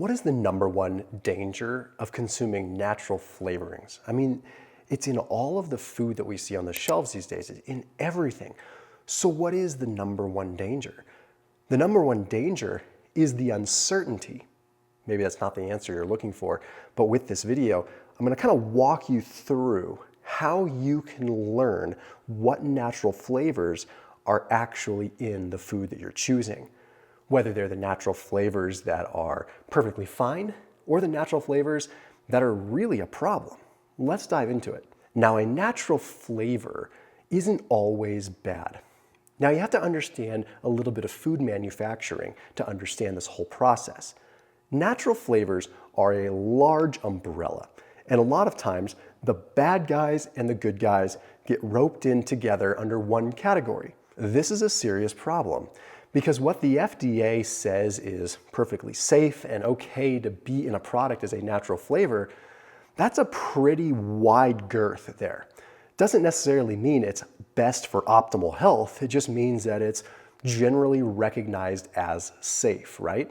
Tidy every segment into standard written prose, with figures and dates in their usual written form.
What is the number one danger of consuming natural flavorings? I mean, it's in all of the food that we see on the shelves these days, it's in everything. So what is the number one danger? The number one danger is the uncertainty. Maybe that's not the answer you're looking for, but with this video, I'm gonna kind of walk you through how you can learn what natural flavors are actually in the food that you're choosing. Whether they're the natural flavors that are perfectly fine or the natural flavors that are really a problem. Let's dive into it. Now, a natural flavor isn't always bad. Now, you have to understand a little bit of food manufacturing to understand this whole process. Natural flavors are a large umbrella, and a lot of times the bad guys and the good guys get roped in together under one category. This is a serious problem because what the FDA says is perfectly safe and okay to be in a product as a natural flavor, that's a pretty wide girth there. Doesn't necessarily mean it's best for optimal health. It just means that it's generally recognized as safe, right?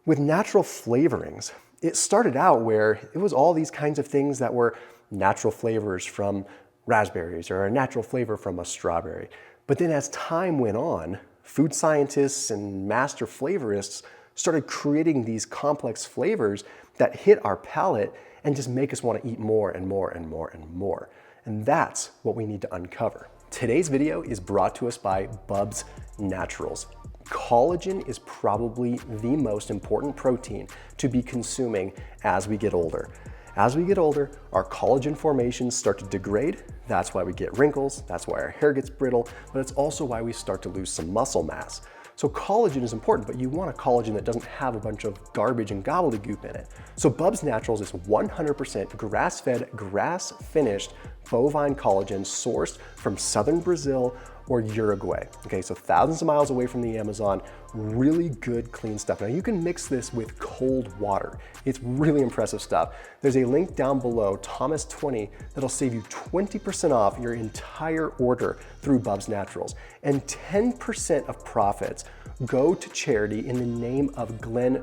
With natural flavorings, it started out where it was all these kinds of things that were natural flavors from raspberries or a natural flavor from a strawberry. But then as time went on, food scientists and master flavorists started creating these complex flavors that hit our palate and just make us want to eat more and more and more and more. And that's what we need to uncover. Today's video is brought to us by BUBS Naturals. Collagen is probably the most important protein to be consuming as we get older. As we get older, our collagen formations start to degrade. That's why we get wrinkles, that's why our hair gets brittle, but it's also why we start to lose some muscle mass. So collagen is important, but you want a collagen that doesn't have a bunch of garbage and gobbledygook in it. So BUBS Naturals is 100% grass-fed, grass-finished bovine collagen sourced from southern Brazil or Uruguay. Okay, so thousands of miles away from the Amazon, really good, clean stuff. Now you can mix this with cold water. It's really impressive stuff. There's a link down below, Thomas20, that'll save you 20% off your entire order through BUBS Naturals. And 10% of profits go to charity in the name of Glenn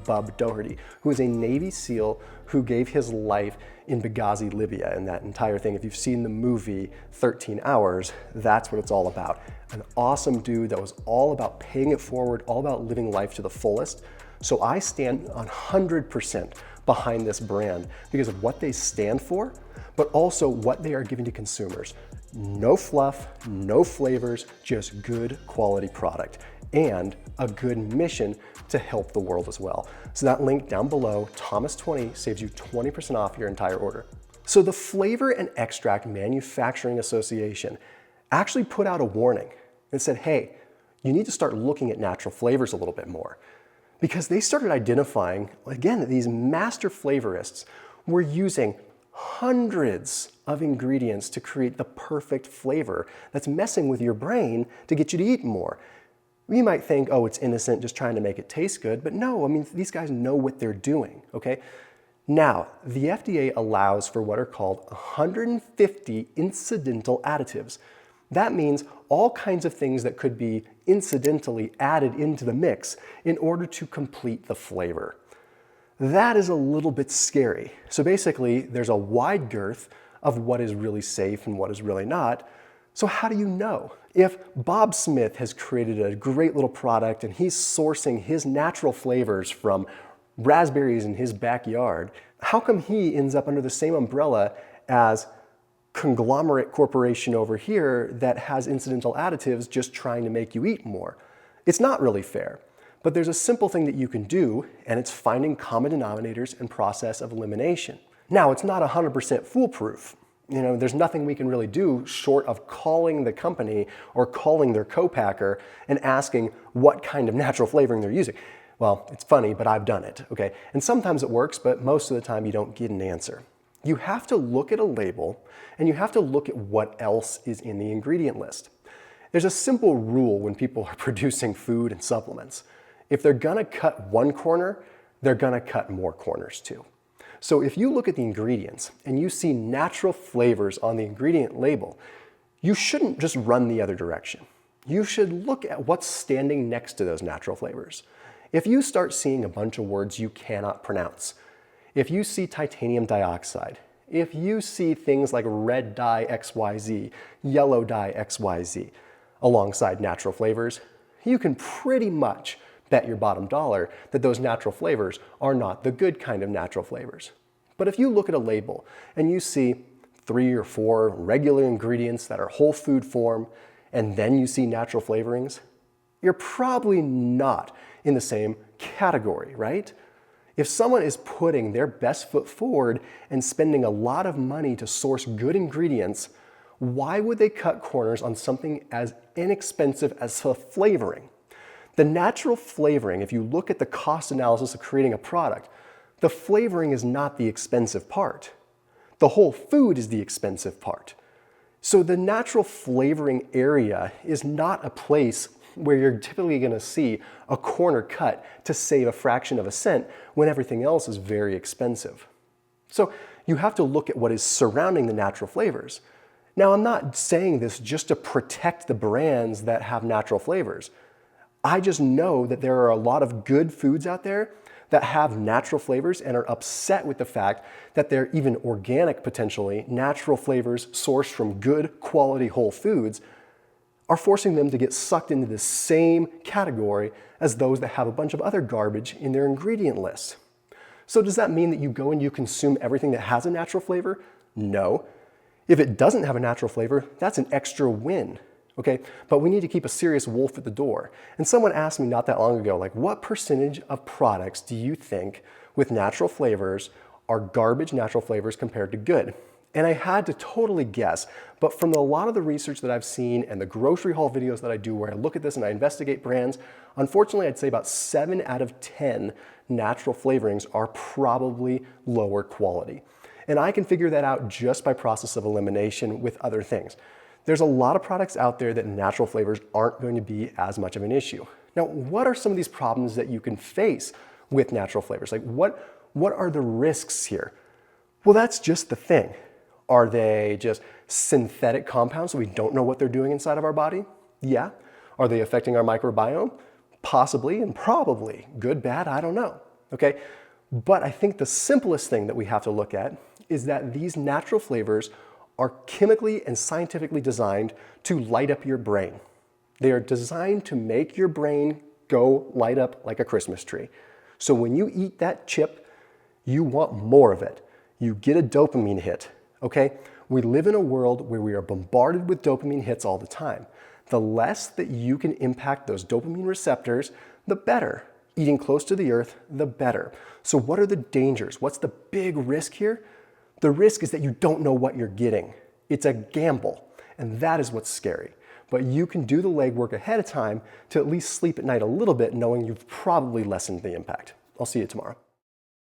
Bub Doherty, who is a Navy SEAL who gave his life in Benghazi, Libya, and that entire thing. If you've seen the movie 13 Hours, that's what it's all about. An awesome dude that was all about paying it forward, all about living life to the fullest. So I stand 100% behind this brand because of what they stand for, but also what they are giving to consumers. No fluff, no flavors, just good quality product and a good mission to help the world as well. So that link down below, Thomas20, saves you 20% off your entire order. So the Flavor and Extract Manufacturing Association actually put out a warning and said, hey, you need to start looking at natural flavors a little bit more, because they started identifying, again, that these master flavorists were using hundreds of ingredients to create the perfect flavor that's messing with your brain to get you to eat more. You might think, oh, it's innocent, just trying to make it taste good, but no, I mean, these guys know what they're doing, okay? Now, the FDA allows for what are called 150 incidental additives. That means all kinds of things that could be incidentally added into the mix in order to complete the flavor. That is a little bit scary. So basically, there's a wide girth of what is really safe and what is really not. So how do you know? If Bob Smith has created a great little product and he's sourcing his natural flavors from raspberries in his backyard, how come he ends up under the same umbrella as conglomerate corporation over here that has incidental additives just trying to make you eat more? It's not really fair. But there's a simple thing that you can do, and it's finding common denominators and process of elimination. Now, it's not 100% foolproof. You know, there's nothing we can really do short of calling the company or calling their co-packer and asking what kind of natural flavoring they're using. Well, it's funny, but I've done it, okay? And sometimes it works, but most of the time you don't get an answer. You have to look at a label, and you have to look at what else is in the ingredient list. There's a simple rule when people are producing food and supplements. If they're gonna cut one corner, they're gonna cut more corners too. So if you look at the ingredients and you see natural flavors on the ingredient label, you shouldn't just run the other direction. You should look at what's standing next to those natural flavors. If you start seeing a bunch of words you cannot pronounce, if you see titanium dioxide, if you see things like red dye XYZ, yellow dye XYZ, alongside natural flavors, you can pretty much bet your bottom dollar that those natural flavors are not the good kind of natural flavors. But if you look at a label and you see 3 or 4 regular ingredients that are whole food form, and then you see natural flavorings, you're probably not in the same category, right? If someone is putting their best foot forward and spending a lot of money to source good ingredients, why would they cut corners on something as inexpensive as a flavoring? The natural flavoring, if you look at the cost analysis of creating a product, the flavoring is not the expensive part. The whole food is the expensive part. So the natural flavoring area is not a place where you're typically going to see a corner cut to save a fraction of a cent when everything else is very expensive. So you have to look at what is surrounding the natural flavors. Now, I'm not saying this just to protect the brands that have natural flavors. I just know that there are a lot of good foods out there that have natural flavors and are upset with the fact that they're even organic, potentially, natural flavors sourced from good quality whole foods are forcing them to get sucked into the same category as those that have a bunch of other garbage in their ingredient list. So does that mean that you go and you consume everything that has a natural flavor? No. If it doesn't have a natural flavor, that's an extra win, okay? But we need to keep a serious wolf at the door. And someone asked me not that long ago, like, what percentage of products do you think with natural flavors are garbage natural flavors compared to good? And I had to totally guess, but from a lot of the research that I've seen and the grocery haul videos that I do where I look at this and I investigate brands, unfortunately I'd say about 7 out of 10 natural flavorings are probably lower quality. And I can figure that out just by process of elimination with other things. There's a lot of products out there that natural flavors aren't going to be as much of an issue. Now, what are some of these problems that you can face with natural flavors? Like what are the risks here? Well, that's just the thing. Are they just synthetic compounds so we don't know what they're doing inside of our body? Yeah. Are they affecting our microbiome? Possibly and probably. Good, bad, I don't know. Okay? But I think the simplest thing that we have to look at is that these natural flavors are chemically and scientifically designed to light up your brain. They are designed to make your brain go light up like a Christmas tree. So when you eat that chip, you want more of it. You get a dopamine hit. Okay? We live in a world where we are bombarded with dopamine hits all the time. The less that you can impact those dopamine receptors, the better. Eating close to the earth, the better. So what are the dangers? What's the big risk here? The risk is that you don't know what you're getting. It's a gamble, and that is what's scary. But you can do the legwork ahead of time to at least sleep at night a little bit knowing you've probably lessened the impact. I'll see you tomorrow.